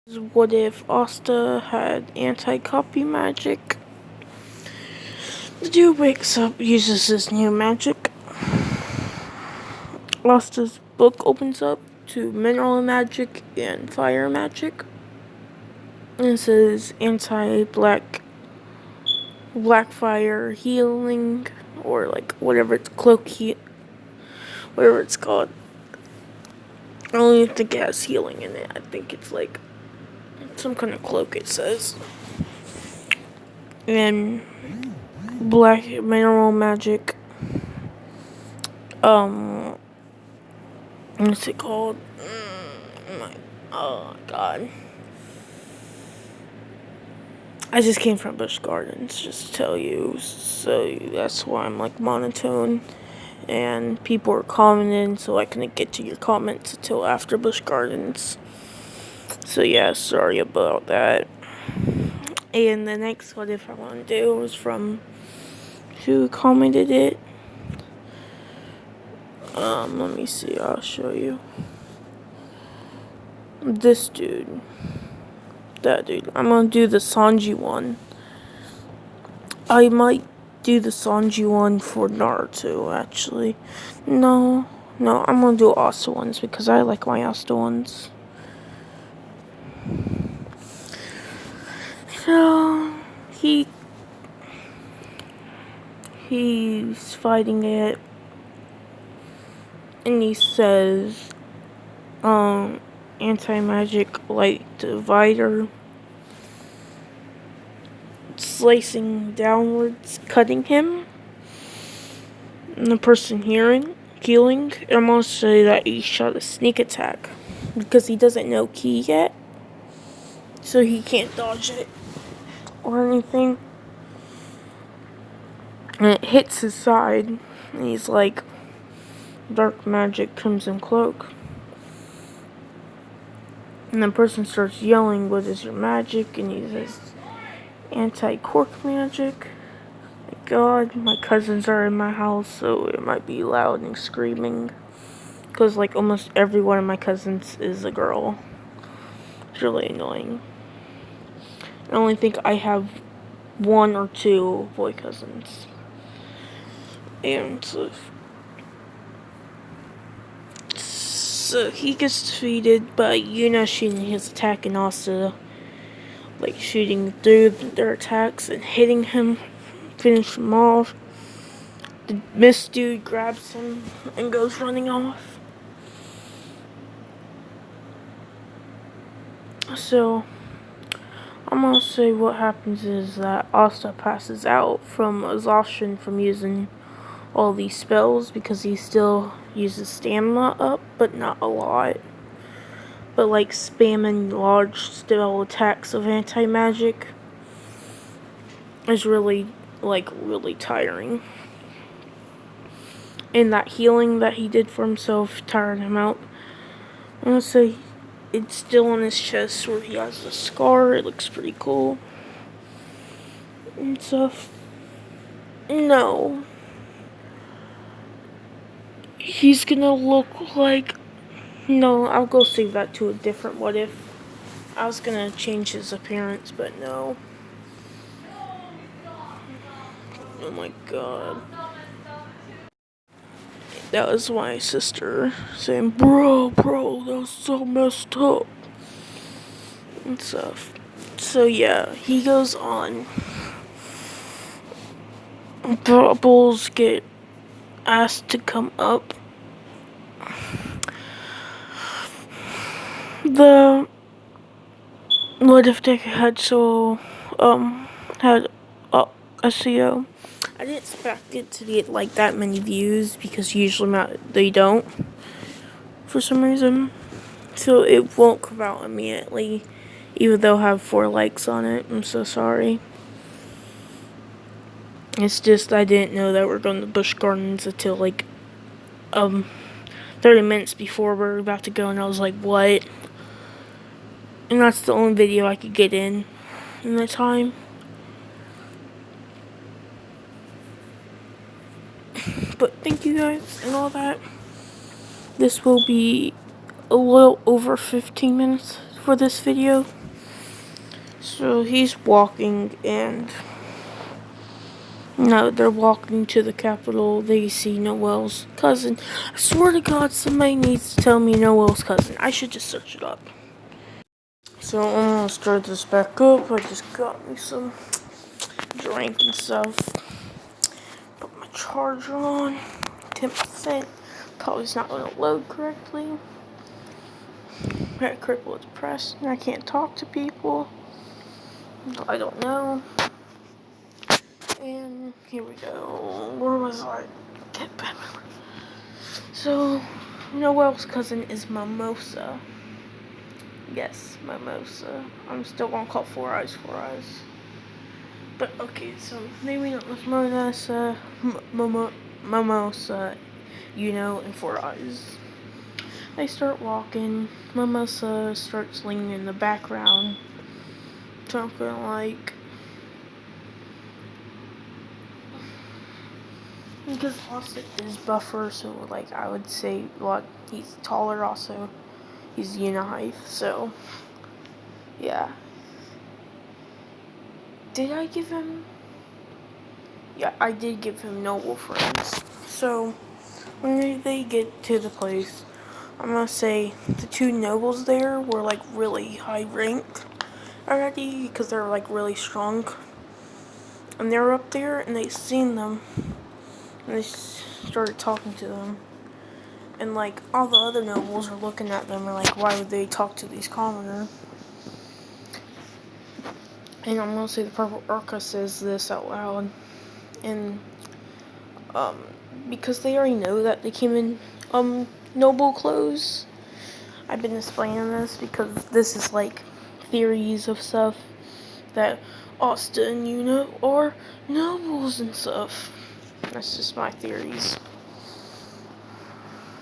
What if Asta had anti-copy magic? The dude wakes up, uses his new magic. Asta's book opens up to mineral magic and fire magic. And it says anti-black fire healing, or like whatever it's whatever it's called. I don't even think it has healing in it. I think it's like some kind of cloak, it says. And black mineral magic. What's it called? Oh god. I just came from Busch Gardens, just to tell you. So that's why I'm like monotone. And people are commenting, so I couldn't get to your comments until after Busch Gardens. So yeah, sorry about that. And the next what if I want to do was from who commented it. Let me see, I'll show you. This dude. That dude. I'm gonna do the Sanji one. I might do the Sanji one for Naruto, actually. No, I'm gonna do Asta ones because I like my Asta ones. So, he's fighting it, and he says, anti-magic light divider, slicing downwards, cutting him, and the person healing. I'm gonna say that he shot a sneak attack because he doesn't know ki yet, so he can't dodge it or anything. And it hits his side, and he's like, dark magic, crimson cloak. And the person starts yelling, what is your magic? And he says, anti-cork magic. My god, my cousins are in my house, so it might be loud and screaming. Because like almost every one of my cousins is a girl. It's really annoying. I only think I have 1 or 2 boy cousins. And so he gets defeated by Yuna shooting his attack, and also like shooting through their attacks and hitting him, finish him off. The mist dude grabs him and goes running off. So I'm gonna say what happens is that Asta passes out from exhaustion from using all these spells because he still uses stamina up, but not a lot. But like spamming large spell attacks of anti-magic is really tiring. And that healing that he did for himself tired him out. I'm gonna say it's still on his chest where he has the scar. It looks pretty cool and stuff. No. He's gonna look like... No, I'll go save that to a different what if. I was gonna change his appearance, but no. Oh my god. That was my sister saying, bro, that was so messed up. And stuff. So yeah, he goes on. Bubbles get asked to come up. What if they had SEO? I didn't expect it to get like that many views because usually they don't for some reason. So it won't come out immediately, even though I have 4 likes on it. I'm so sorry. It's just I didn't know that we're going to Busch Gardens until like 30 minutes before we're about to go, and I was like, what? And that's the only video I could get in the time. But thank you guys and all that. This will be a little over 15 minutes, for this video. So he's walking, and no, they're walking to the Capitol. They see Noel's cousin. I swear to God, somebody needs to tell me Noel's cousin. I should just search it up. So I'm gonna start this back up. I just got me some drink and stuff. Put my charger on. 10%. Probably it's not gonna load correctly. I got crippled depressed and I can't talk to people. I don't know. And here we go. Where was I? Get back. So Noel's cousin is Mimosa. Yes, Mimosa. I'm still gonna call Four Eyes. But okay, so maybe not with Mimosa, Mimosa, and Four Eyes. They start walking. Mimosa starts leaning in the background, talking like, because Austin is buffer, so like I would say, he's taller also. He's height, so yeah. Did I give him? Yeah, I did give him noble friends. So when they get to the place, I'm gonna say the two nobles there were like really high ranked already because they're like really strong. And they're up there and they seen them and they started talking to them. And like all the other nobles are looking at them and like, why would they talk to these commoners? And I'm gonna say the purple Urka says this out loud. And because they already know that they came in noble clothes. I've been explaining this because this is like theories of stuff that Austin, are nobles and stuff. That's just my theories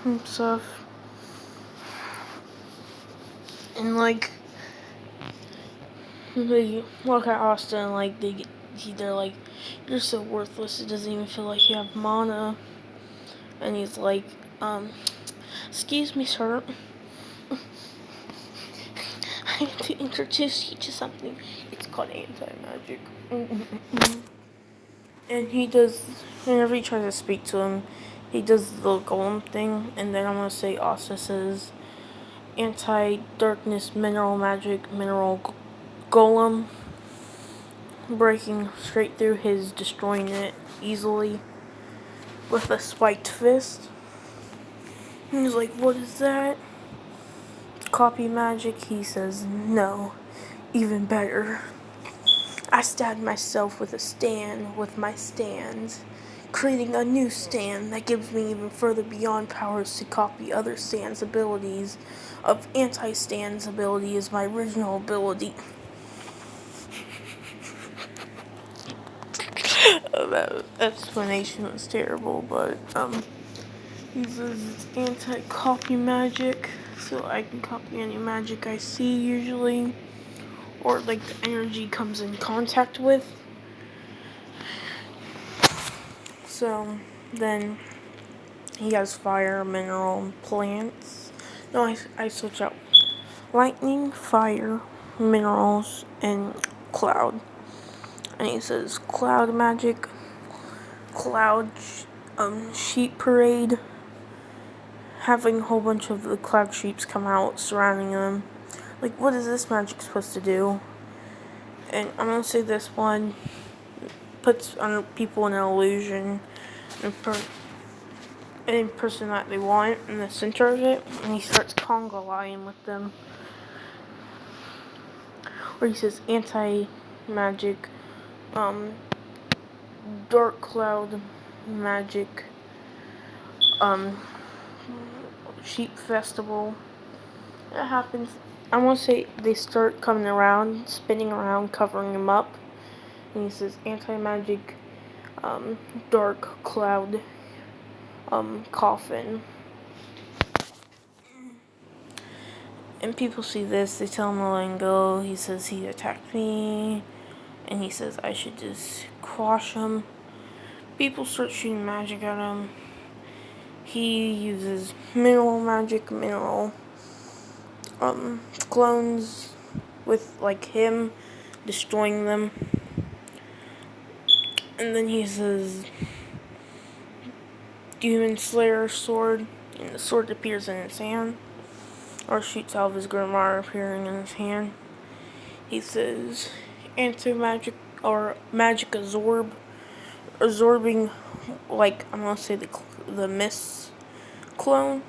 and stuff. And like they look at Austin like they're like, you're so worthless, it doesn't even feel like you have mana. And he's like, excuse me, sir. I have to introduce you to something. It's called anti-magic. And he does, whenever he tries to speak to him, he does the golem thing. And then I'm going to say Asta says anti-darkness mineral magic, mineral golem. Breaking straight through his, destroying it easily with a spiked fist. And he's like, what is that? Copy magic. He says, no, even better. I stabbed myself with my stand, creating a new stand that gives me even further beyond powers to copy other stands' abilities. Of anti-stand's ability is my original ability. That explanation was terrible, but he says it's anti-copy magic, so I can copy any magic I see usually, or like the energy comes in contact with. So then he has fire, mineral, plants. No, I switch out lightning, fire, minerals, and cloud. And he says cloud magic, cloud sheep parade, having a whole bunch of the cloud sheeps come out surrounding them. Like, what is this magic supposed to do? And I'm gonna say this one puts on people in an illusion and any person that they want in the center of it, and he starts conga line with them. Or he says anti-magic, dark cloud magic, sheep festival. That happens. I want to say they start coming around, spinning around, covering him up. And he says anti-magic, dark cloud, coffin. And people see this, they tell him to let him go. He says he attacked me, and he says I should just quash him. People start shooting magic at him. He uses mineral magic, clones with like him destroying them. And then he says Demon Slayer sword, and the sword appears in his hand, or shoots out of his grimoire appearing in his hand. He says anti-magic or magic absorbing, like I'm gonna say the Miss clone,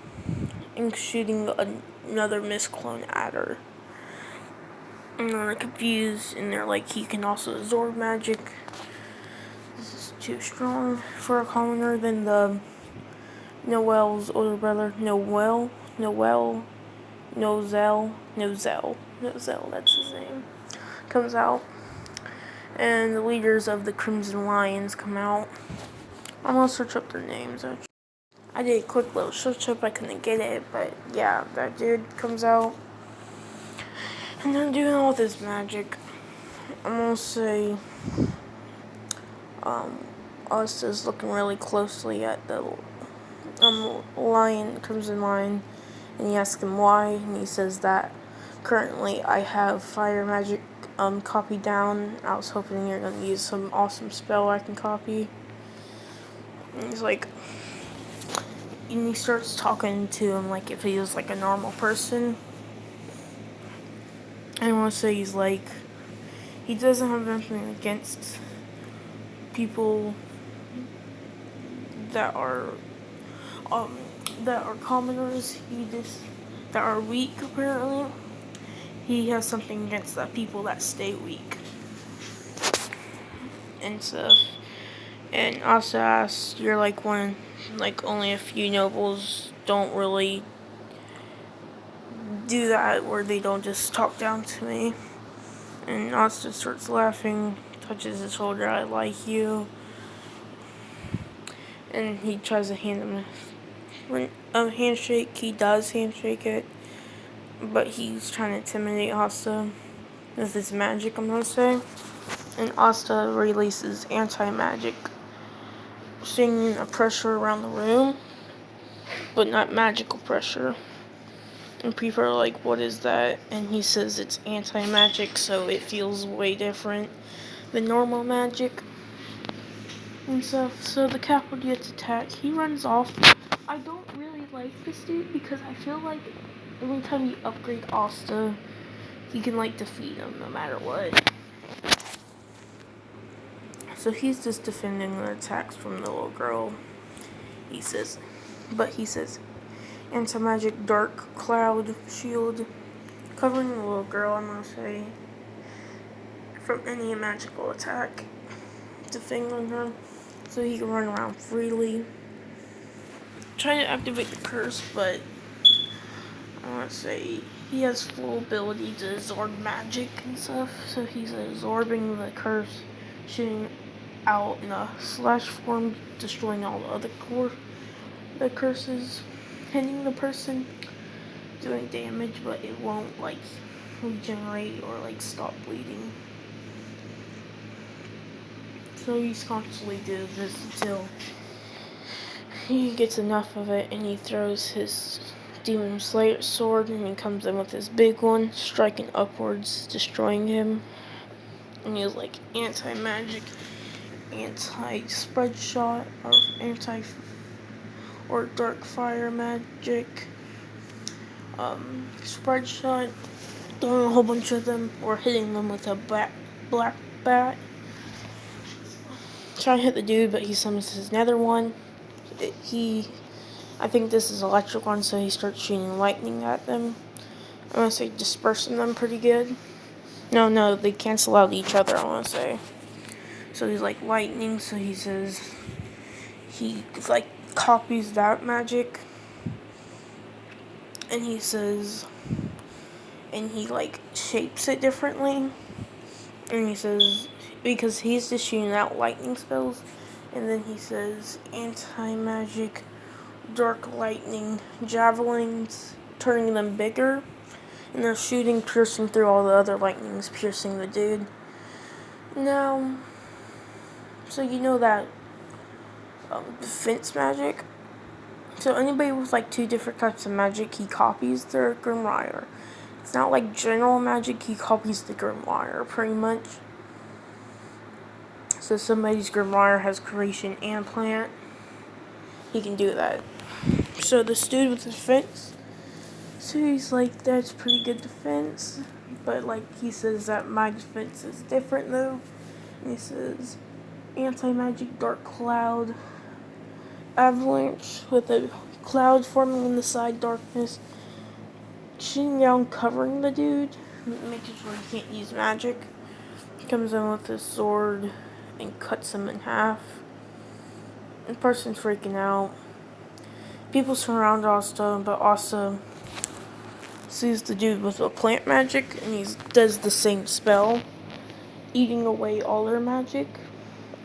and shooting another Miss clone at her. And they're confused, and they're like, he can also absorb magic. This is too strong for a commoner. Than the Noel's older brother, Nozel, that's his name, comes out. And the leaders of the Crimson Lions come out. I'm gonna search up their names, actually. I did a quick little search up, I couldn't get it, but yeah, that dude comes out. And they're doing all this magic. I'm gonna say, us is looking really closely at the Crimson Lion, and he asks him why, and he says that currently I have fire magic copied down. I was hoping you're gonna use some awesome spell I can copy. And he's like, and he starts talking to him like if he was like a normal person. I want to say he's like, he doesn't have anything against people that are commoners. That are weak apparently. He has something against the people that stay weak and stuff. And also asks, you're like one, like only a few nobles don't really do that, where they don't just talk down to me. And Asta starts laughing, touches his shoulder, I like you. And he tries to hand him a handshake. He does handshake it, but he's trying to intimidate Asta with his magic, I'm gonna say. And Asta releases anti-magic, sending a pressure around the room, but not magical pressure. And people are like, what is that? And he says it's anti-magic, so it feels way different than normal magic and stuff. So the capital gets attacked. He runs off. I don't really like this dude because I feel like every time you upgrade Asta, you can like defeat him no matter what. So he's just defending the attacks from the little girl. He says, anti-magic dark cloud shield covering the little girl, I'm gonna say, from any magical attack, defending her so he can run around freely. Trying to activate the curse, but I want to say he has full ability to absorb magic and stuff, so he's absorbing the curse, shooting out in a slash form, destroying all the other curses, hitting the person, doing damage, but it won't like regenerate or like stop bleeding. So he's constantly doing this until he gets enough of it, and he throws his Demon Slayer sword, and he comes in with his big one, striking upwards, destroying him. And he was like anti-magic, anti-spread shot, or dark fire magic, spread shot, throwing a whole bunch of them, or hitting them with a black bat. Trying to hit the dude, but he summons his nether one. I think this is electric one, so he starts shooting lightning at them. I want to say dispersing them pretty good. No, they cancel out each other, I want to say. So he's like lightning, so he says he like copies that magic. And he says, and he like shapes it differently. And he says, because he's just shooting out lightning spells. And then he says anti-magic, dark lightning, javelins, turning them bigger. And they're shooting, piercing through all the other lightnings, piercing the dude. Now, so you know that defense magic. So anybody with like two different types of magic, he copies their grimoire. It's not like general magic, he copies the grimoire pretty much. So somebody's grimoire has creation and plant, he can do that. So this dude with the defense, so he's like, that's pretty good defense, but like he says that my defense is different though. And he says anti-magic dark cloud avalanche with a cloud forming on the side, darkness shooting down, covering the dude, making sure he can't use magic. Comes in with his sword and cuts him in half. The person's freaking out. People surround Asta, but Asta sees the dude with a plant magic, and he does the same spell, eating away all their magic,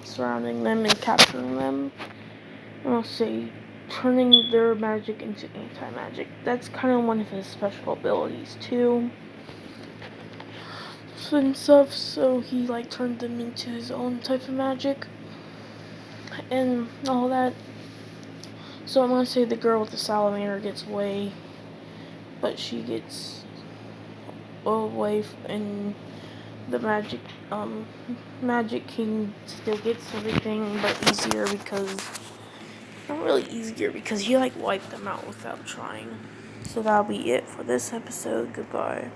surrounding them and capturing them. And I'll say, turning their magic into anti-magic. That's kind of one of his special abilities too. And stuff, so he like turned them into his own type of magic and all that. So I'm gonna say the girl with the salamander gets away, but she gets away, and the magic king still gets everything, but easier because, not really easier, because he like wiped them out without trying. So that'll be it for this episode. Goodbye.